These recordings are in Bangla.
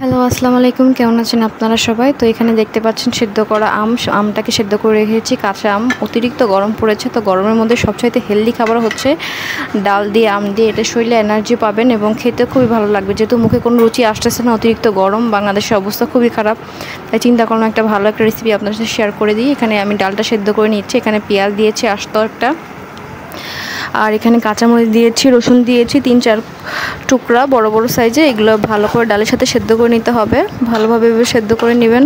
হ্যালো, আসসালামু আলাইকুম। কেমন আছেন আপনারা সবাই? তো এখানে দেখতে পাচ্ছেন সেদ্ধ করা আমটাকে সেদ্ধ করে রেখেছি। কাঁচা আম অতিরিক্ত গরম পড়েছে, তো গরমের মধ্যে সবচাইতে হেলদি খাবার হচ্ছে ডাল দিয়ে আম দিয়ে। এটা শরীরে এনার্জি পাবেন এবং খেতে খুবই ভালো লাগবে। যেহেতু মুখে কোনো রুচি আসতেছে না, অতিরিক্ত গরম, বাংলাদেশের অবস্থা খুবই খারাপ, তাই চিন্তা করলাম একটা ভালো একটা রেসিপি আপনার সাথে শেয়ার করে দিই। এখানে আমি ডালটা সেদ্ধ করে নিচ্ছি। এখানে পেঁয়াজ দিয়েছি আস্ত একটা, আর এখানে কাঁচামরিচ দিয়েছি, রসুন দিয়েছি 3-4 টুকরা বড় বড় সাইজে। এগুলো ভালো করে ডালের সাথে সেদ্ধ করে নিতে হবে, ভালোভাবে সেদ্ধ করে নেবেন।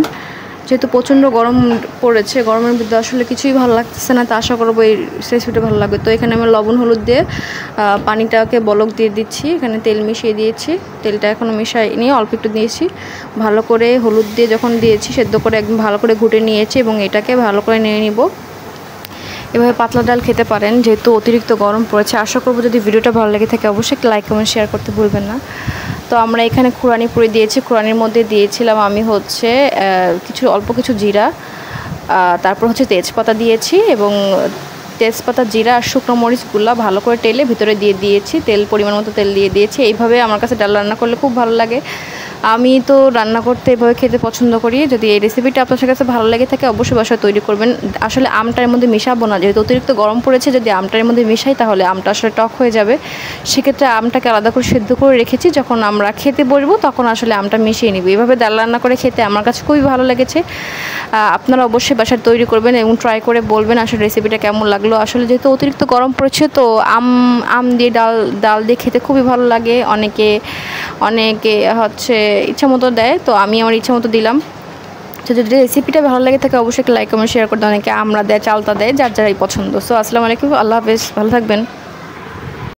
যেহেতু প্রচণ্ড গরম পড়েছে, গরমের মধ্যে আসলে কিছুই ভালো লাগতেছে না, তো আশা করবো এই রেসিপিটা ভালো লাগবে। তো এখানে আমি লবণ হলুদ দিয়ে পানিটাকে বলক দিয়ে দিচ্ছি। এখানে তেল মিশিয়ে দিয়েছি, তেলটা এখনও মিশাই নিয়ে অল্প একটু দিয়েছি। ভালো করে হলুদ দিয়ে যখন দিয়েছি, সেদ্ধ করে একদম ভালো করে ঘুটে নিয়েছি এবং এটাকে ভালো করে নিয়ে নিব। এভাবে পাতলা ডাল খেতে পারেন, যেহেতু অতিরিক্ত গরম পড়েছে। আশা করব যদি ভিডিওটা ভালো লেগে থাকে অবশ্যই লাইক কমেন্ট শেয়ার করতে ভুলবেন না। তো আমরা এখানে খুরানি পুরি দিয়েছি। খুরানির মধ্যে দিয়েছিলাম আমি হচ্ছে অল্প কিছু জিরা, তারপর হচ্ছে তেজপাতা দিয়েছি এবং তেজপাতা, জিরা আর শুকনো মরিচগুলো ভালো করে টেলে ভিতরে দিয়ে দিয়েছি। পরিমাণ মতো তেল দিয়ে দিয়েছি। এইভাবে আমার কাছে ডাল রান্না করলে খুব ভালো লাগে। আমি তো রান্না করতে এভাবে খেতে পছন্দ করি। যদি এই রেসিপিটা আপনার কাছে ভালো লেগে থাকে অবশ্যই বাসায় তৈরি করবেন। আসলে আমটার মধ্যে মিশাবো না, যেহেতু অতিরিক্ত গরম পড়েছে। যদি আমটার মধ্যে মিশাই তাহলে আমটা আসলে টক হয়ে যাবে। সেক্ষেত্রে আমটাকে আলাদা করে সেদ্ধ করে রেখেছি, যখন আমরা খেতে বসবো তখন আসলে আমটা মিশিয়ে নিব। এইভাবে ডাল রান্না করে খেতে আমার কাছে খুবই ভালো লেগেছে। আপনারা অবশ্যই বাসায় তৈরি করবেন এবং ট্রাই করে বলবেন আসলে রেসিপিটা কেমন লাগলো। আসলে যেহেতু অতিরিক্ত গরম পড়েছে, তো আম দিয়ে ডাল দিয়ে খেতে খুবই ভালো লাগে। অনেকে হচ্ছে ইচ্ছা মতো দেয়, তো আমি আমার ইচ্ছা মতো দিলাম। তো যদি রেসিপিটা ভালো লাগে থাকে অবশ্যই লাইক কমেন্ট শেয়ার করতে। অনেকে আমরা দেয়, চালতা দেয়, যার যারাই পছন্দ। সো আসসালামু আলাইকুম, আল্লাহ হাফেজ, ভালো থাকবেন।